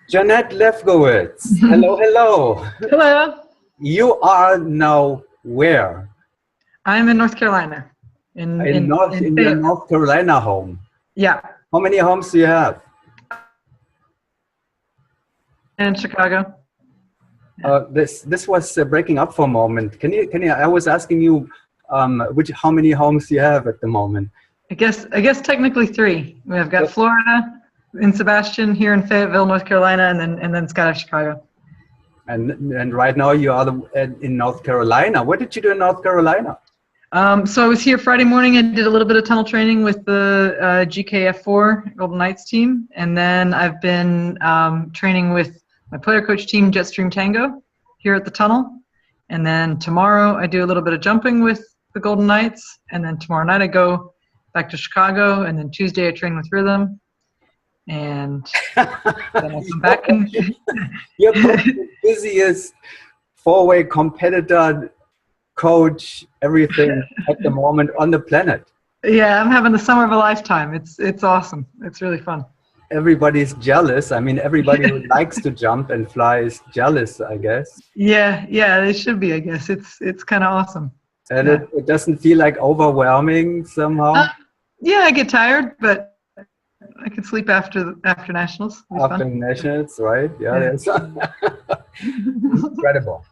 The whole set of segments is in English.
JaNette Lefkowitz. Hello, hello. Hello. You are now where? I'm in North Carolina. In your North Carolina home. Yeah. How many homes do you have? In Chicago. This was breaking up for a moment. Can you? I was asking you, how many homes do you have at the moment? I guess technically 3. We've got Florida, in Sebastian, here in Fayetteville, North Carolina, and then Scott, Chicago. And right now you are in North Carolina. What did you do in North Carolina? So I was here Friday morning. I did a little bit of tunnel training with the GKF4 Golden Knights team, and then I've been training with my player coach team, Jetstream Tango, here at the tunnel. And then tomorrow I do a little bit of jumping with the Golden Knights, and then tomorrow night I go back to Chicago, and then Tuesday I train with Rhythm, and then I come back and you're the busiest 4-way competitor, coach, everything at the moment on the planet. Yeah, I'm having the summer of a lifetime. It's awesome. It's really fun. Everybody's jealous. I mean, everybody who likes to jump and fly is jealous, I guess. Yeah, they should be, I guess. It's kind of awesome. And yeah. it doesn't feel like overwhelming somehow? Yeah, I get tired, but I can sleep after nationals. After nationals, right? Yeah. Incredible.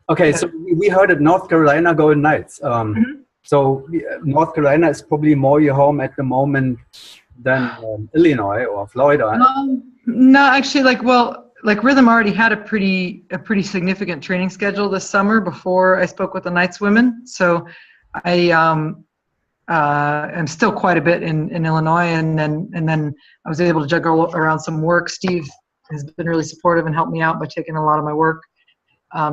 Okay, so we heard it, North Carolina Golden Knights. So North Carolina is probably more your home at the moment than Illinois or Florida. No, actually, like Rhythm already had a pretty significant training schedule this summer before I spoke with the Knights women. So I am still quite a bit in Illinois, and then I was able to juggle around some work. Steve has been really supportive and helped me out by taking a lot of my work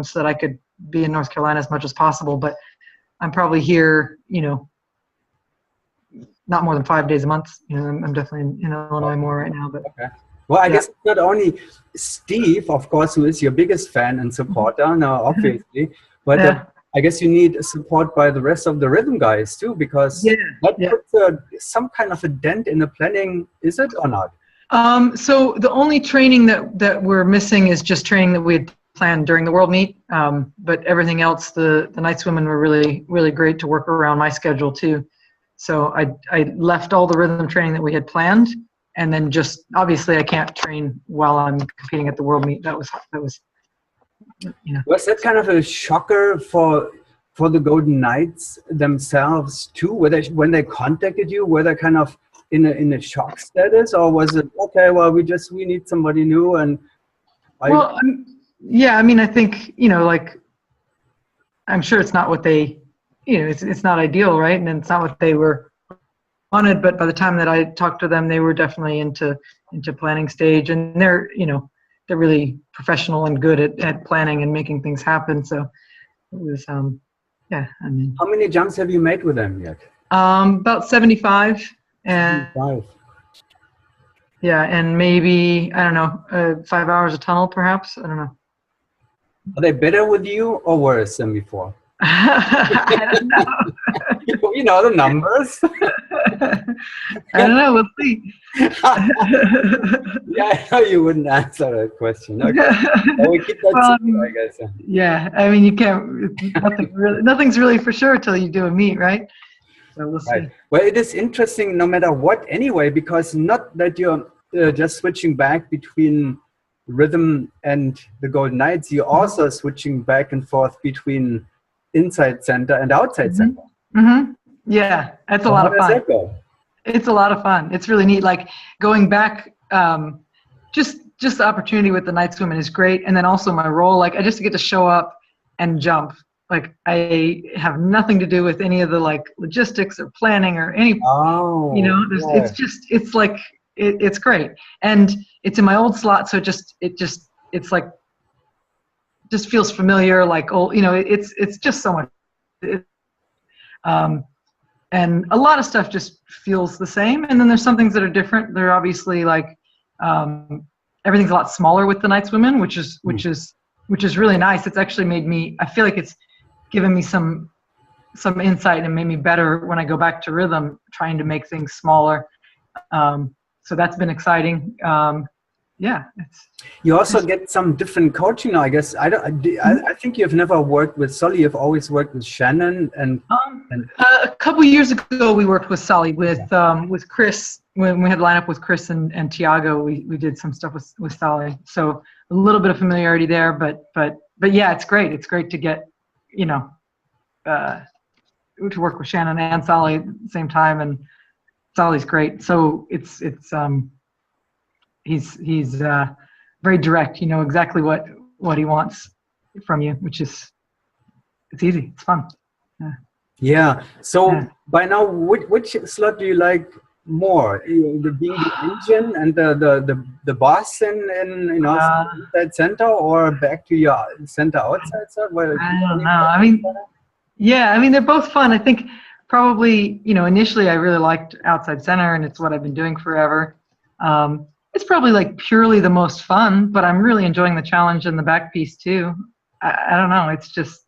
so that I could be in North Carolina as much as possible. But I'm probably here, not more than 5 days a month. I'm definitely in Illinois more right now. But okay. Well, I guess not only Steve, of course, who is your biggest fan and supporter now, obviously, but I guess you need support by the rest of the Rhythm guys too, because that puts some kind of a dent in the planning, is it or not? So the only training that we're missing is just training that we had planned during the World Meet. But everything else, the Knights women were really, really great to work around my schedule too. So I left all the Rhythm training that we had planned, and then just obviously I can't train while I'm competing at the World Meet. That was. Was that kind of a shocker for the Golden Knights themselves too? When they contacted you, were they kind of in a shock status, or was it okay? Well, we need somebody new, and yeah. I mean, I think I'm sure it's not what they, it's not ideal, right? And it's not what they were wanted. But by the time that I talked to them, they were definitely into planning stage, and they're really professional and good at planning and making things happen. So it was, yeah. I mean, how many jumps have you made with them yet? About 75. 75. Yeah, and maybe, I don't know, 5 hours of tunnel, perhaps. I don't know. Are they better with you or worse than before? I don't know. You know the numbers. I don't know. We'll see. Yeah, I know you wouldn't answer that question. Okay. Well, we keep that secret, I guess. Yeah, I mean, you can't. Nothing's really for sure until you do a meet, right? So we'll see. Right. Well, it is interesting no matter what anyway, because not that you're just switching back between Rhythm and the Golden Knights, you're also switching back and forth between inside center and outside center. Yeah, that's a lot of fun. How does that go? It's a lot of fun. It's really neat. Like going back, just the opportunity with the Knights women is great, and then also my role. Like I just get to show up and jump. Like I have nothing to do with any of the logistics or planning or any. It's like it's great, and it's in my old slot, so it just feels familiar. Like it's just so much. And a lot of stuff just feels the same, and then there's some things that are different. They're obviously everything's a lot smaller with the Knights women, which is really nice. It's actually made me. I feel like it's given me some insight and made me better when I go back to Rhythm, trying to make things smaller. So that's been exciting. yeah, you also get some different coaching, I guess. I think you've never worked with Solly. You've always worked with Shannon and a couple years ago we worked with Solly with Chris. When we had lineup with Chris and Tiago, we did some stuff with Solly. So a little bit of familiarity there, but yeah, it's great. It's great to get, to work with Shannon and Solly at the same time, and Solly's great. So he's very direct. You know exactly what he wants from you, which is it's easy. It's fun. Yeah. So by now, which slot do you like more? Being the agent and the boss in inside center, or back to your center outside side? Well, I don't know. I mean, they're both fun. I think probably, initially I really liked outside center, and it's what I've been doing forever. It's probably like purely the most fun, but I'm really enjoying the challenge and the back piece too. I don't know. It's just,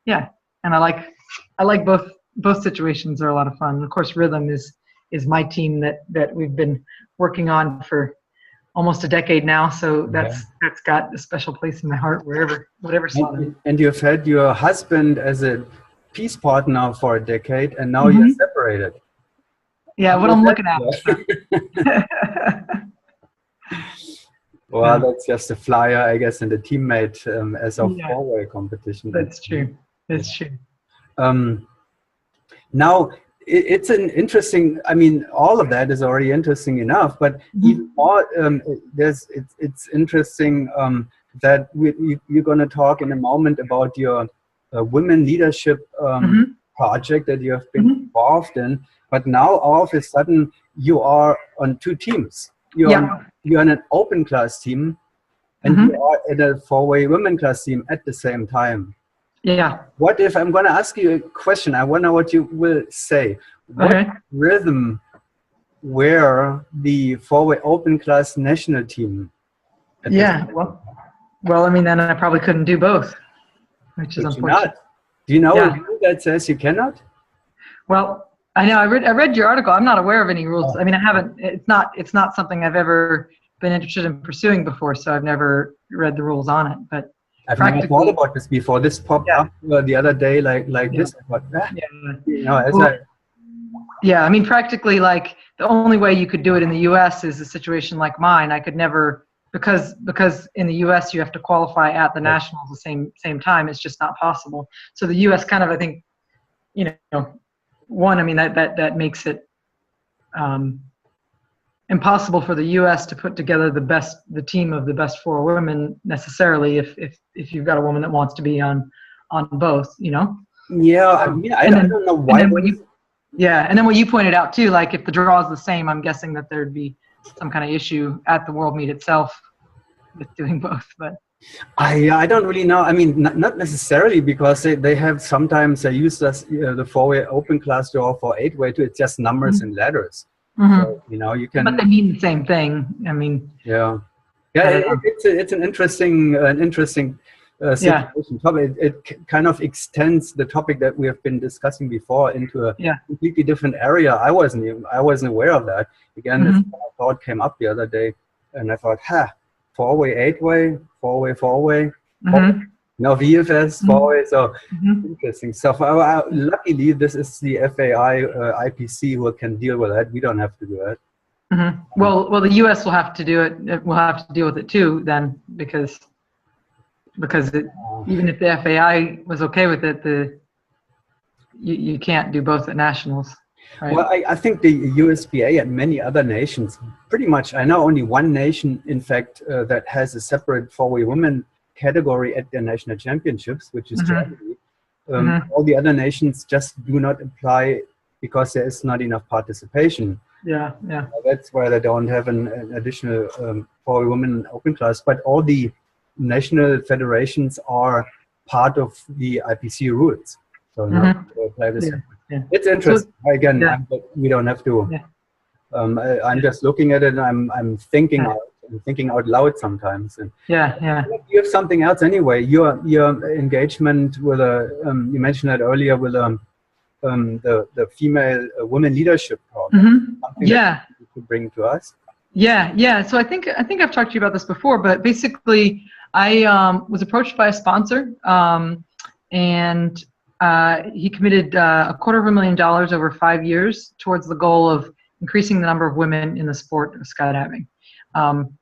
yeah. And I like both situations are a lot of fun. Of course, rhythm is my team that we've been working on for almost a decade now. So that's got a special place in my heart whatever slot. And you've had your husband as a peace partner for a decade, and now you're separated. Yeah, what I'm looking at. Well, that's just a flyer, I guess, and a teammate as of four-way competition. That's true. That's true. Now, it's an interesting. I mean, all of that is already interesting enough, but even more, it's interesting that you're going to talk in a moment about your women leadership project that you have been involved in. But now, all of a sudden, you are on two teams. You're on an open class team, and you are in a four-way women class team at the same time. Yeah. What if I'm going to ask you a question? I wonder what you will say. What rhythm were the four-way open class national team? Well, I mean, then I probably couldn't do both, which is unfortunate. Do you know who that says you cannot? Well, I know. I read your article. I'm not aware of any rules. I mean, I haven't. It's not something I've ever been interested in pursuing before, so I've never read the rules on it. But I've never thought about this before. This popped up the other day, like this. But I mean, practically, like the only way you could do it in the U.S. is a situation like mine. I could never, because in the U.S. you have to qualify at the nationals the same time. It's just not possible. So the U.S. kind of, I think, one, I mean, that makes it impossible for the U.S. to put together the team of the best four women necessarily if you've got a woman that wants to be on both, Yeah, I mean, I don't know why. And then what you pointed out too, like if the draw is the same, I'm guessing that there'd be some kind of issue at the World Meet itself with doing both, but. I don't really know. I mean, not necessarily, because they have sometimes they use the four-way open class draw for eight-way too. It's just numbers and letters. So, you can. But they mean the same thing. I mean. It's an interesting situation. It kind of extends the topic that we have been discussing before into a completely different area. I wasn't aware of that. Again, this thought came up the other day, and I thought, four-way, eight-way, four-way. No VFS, four-way. So interesting stuff. Luckily, this is the FAI IPC who can deal with that. We don't have to do it. Well, the U.S. will have to do it. We'll have to deal with it too, then, because even if the FAI was okay with it, you can't do both at nationals. Right. Well, I think the USBA and many other nations, pretty much, I know only one nation, in fact, that has a separate four-way women category at their national championships, which is Germany. All the other nations just do not apply because there is not enough participation. That's why they don't have an additional four-way women open class. But all the national federations are part of the IPC rules. So now they apply this. It's interesting. Again, we don't have to. I'm just looking at it, and I'm thinking out loud sometimes. And you have something else anyway. Your engagement with you mentioned that earlier with the female women leadership program. Something that you could bring to us. Yeah. So I think I've talked to you about this before, but basically I was approached by a sponsor, and he committed $250,000 over 5 years towards the goal of increasing the number of women in the sport of skydiving.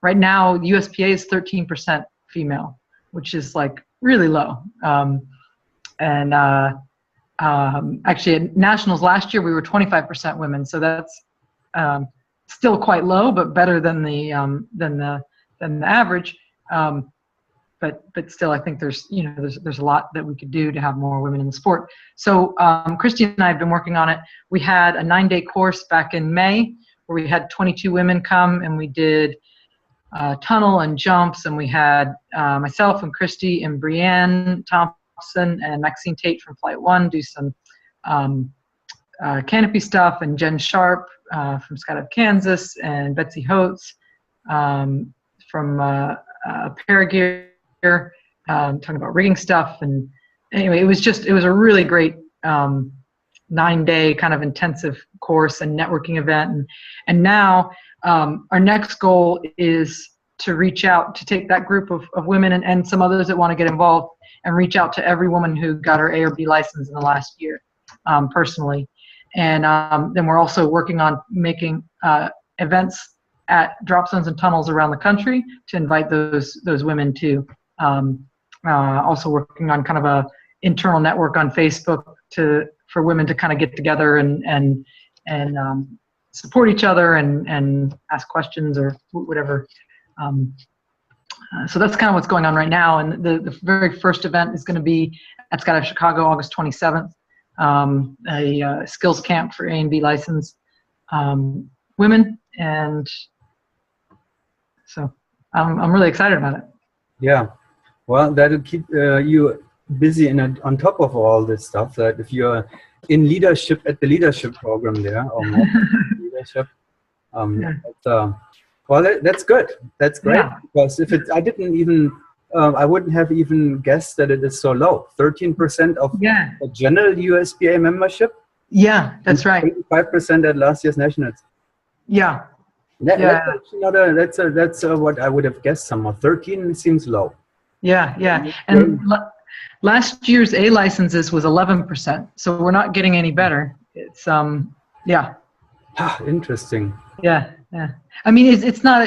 Right now, USPA is 13% female, which is like really low. Actually, at nationals last year, we were 25% women, so that's still quite low, but better than the average. But still, I think there's a lot that we could do to have more women in the sport. So Christy and I have been working on it. We had a 9-day course back in May where we had 22 women come, and we did tunnel and jumps, and we had myself and Christy and Brianne Thompson and Maxine Tate from Flight 1 do some canopy stuff, and Jen Sharp from Skydive Kansas, and Betsy Holtz from Paragear, talking about rigging stuff. And anyway, it was a really great 9-day kind of intensive course and networking event. And now our next goal is to reach out, to take that group of women and some others that want to get involved, and reach out to every woman who got her A or B license in the last year, personally. And then we're also working on making events at drop zones and tunnels around the country to invite those women to. Also working on kind of a internal network on Facebook for women to kind of get together and support each other and ask questions or whatever. So that's kind of what's going on right now. And the very first event is going to be at Skydive Chicago, August 27th, a skills camp for A and B license women. And so I'm really excited about it. Yeah. Well, that'll keep you busy on top of all this stuff. That if you're in leadership at the leadership program there, or more leadership, well, that's good. That's great. Yeah. Because if I didn't even, I wouldn't have even guessed that it is so low. 13% of the general USPA membership. Yeah, that's right. 5% at last year's nationals. Yeah. That's what I would have guessed. Somewhere 13 seems low. Yeah. And last year's A licenses was 11%, so we're not getting any better. It's interesting. Yeah. I mean, it's not.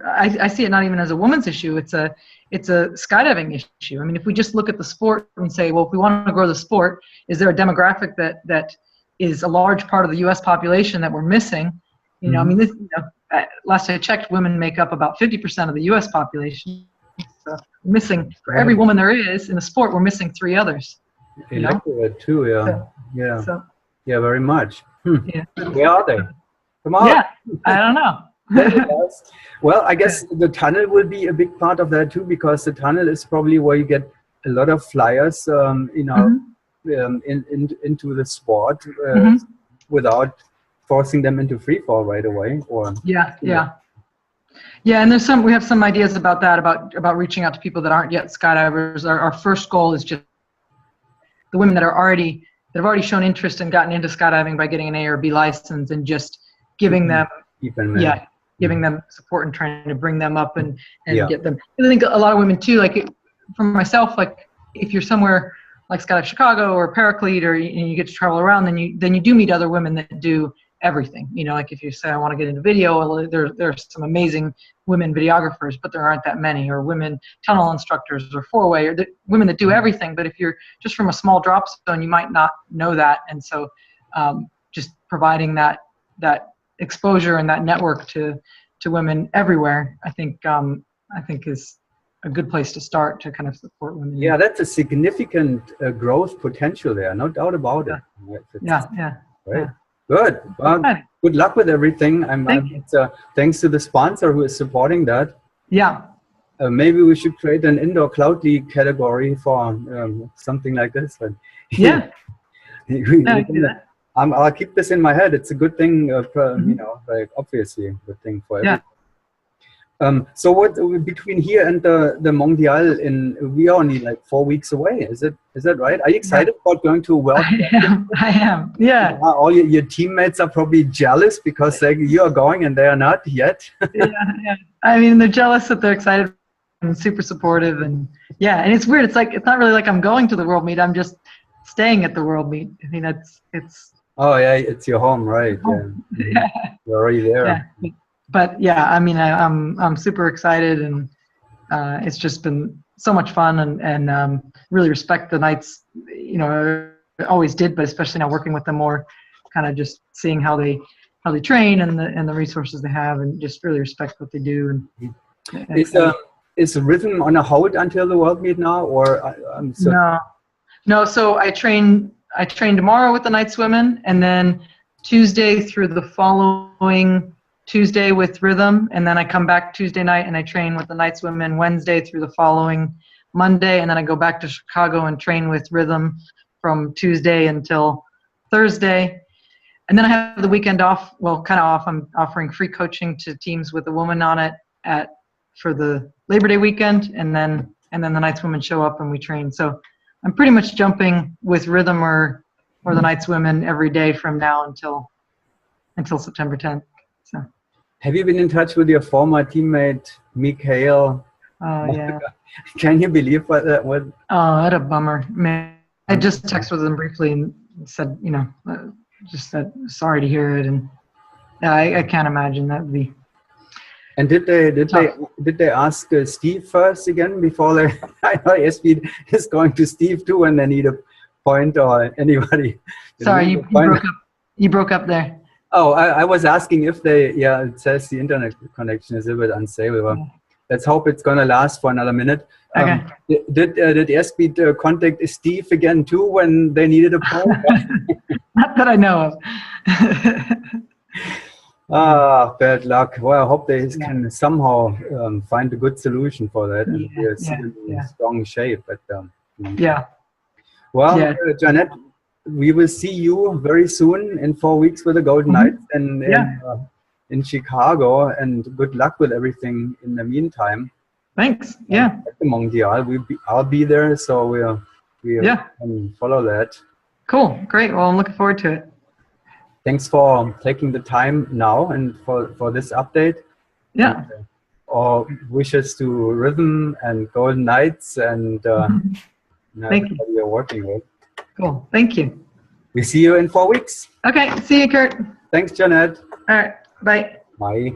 I see it not even as a woman's issue. It's a skydiving issue. I mean, if we just look at the sport and say, well, if we want to grow the sport, is there a demographic that is a large part of the U.S. population that we're missing? You know, I mean, last I checked, women make up about 50% of the U.S. population. So we're missing, for every woman there is in the sport, we're missing 3 others. Electorate too, yeah. So, yeah, very much. Yeah. Where are they? Come on. Yeah, I don't know. Well, I guess the tunnel will be a big part of that too, because the tunnel is probably where you get a lot of flyers, into the sport without forcing them into free fall right away. Or and we have some ideas about that, about reaching out to people that aren't yet skydivers. Our first goal is just the women that have already shown interest and gotten into skydiving by getting an A or B license, and just giving them giving them support and trying to bring them up and get them. And I think a lot of women too, like for myself, like if you're somewhere like Skydive Chicago or Paraclete, or you get to travel around, then you do meet other women that do everything. You know, like if you say, I want to get into video, well, there's some amazing women videographers, but there aren't that many, or women tunnel instructors, or four-way, or women that do everything. But if you're just from a small drop zone, you might not know that. And so just providing that exposure and that network to women everywhere, I think is a good place to start to kind of support women. Yeah, that's a significant growth potential there, no doubt about it. Yeah. Right. Good. Well, good luck with everything. Thanks to the sponsor who is supporting that. Yeah. Maybe we should create an indoor cloud league category for something like this. But I'll keep this in my head. It's a good thing, like obviously a good thing for everyone. So what between here and the Mondial we are only like 4 weeks away. Is that right? Are you excited about going to a World Cup? I am. Yeah. All your teammates are probably jealous because you are going and they are not yet. Yeah. I mean, they're jealous that they're excited and super supportive, and yeah. And it's weird. It's like it's not really like I'm going to the World Meet. I'm just staying at the World Meet. I mean, it's. Oh yeah, it's your home, right? Yeah. You're already there. Yeah. But yeah, I mean, I'm super excited, and it's just been so much fun, and really respect the Knights. You know, I always did, but especially now working with them more, kind of just seeing how they train and the resources they have, and just really respect what they do. And is Rhythm on a hold until the World Meet now, or no? So I train tomorrow with the Knights women, and then Tuesday through the following Tuesday with Rhythm, and then I come back Tuesday night and I train with the Knights women Wednesday through the following Monday, and then I go back to Chicago and train with Rhythm from Tuesday until Thursday. And then I have the weekend off, well, kind of off. I'm offering free coaching to teams with a woman on it for the Labor Day weekend, and then the Knights women show up and we train. So I'm pretty much jumping with Rhythm or the Knights women every day from now until September 10th. So. Have you been in touch with your former teammate, Mikhail? Oh, yeah. Can you believe what that was? Oh, what a bummer. Man, I just texted with him briefly and said, just said, sorry to hear it. And yeah, I can't imagine that would be. And did they ask Steve first again before they? I know SB is going to Steve too when they need a point or anybody. Sorry, you broke up. You broke up there. Oh, I was asking if it says the internet connection is a bit unstable. Let's hope it's going to last for another minute. Okay. Did SB contact Steve again too when they needed a point? Not that I know of. Bad luck. Well, I hope they can somehow find a good solution for that and be in strong shape. But yeah. Well, JaNette, we will see you very soon in 4 weeks with the Golden Knights and in Chicago. And good luck with everything in the meantime. Thanks. Yeah. At the Mondial, I'll be there, so we'll can follow that. Cool. Great. Well, I'm looking forward to it. Thanks for taking the time now and for this update. Yeah. All wishes to Rhythm and Golden Knights and Thank you. You're working with. Cool. Thank you. We see you in 4 weeks. Okay. See you, Kurt. Thanks, JaNette. All right. Bye. Bye.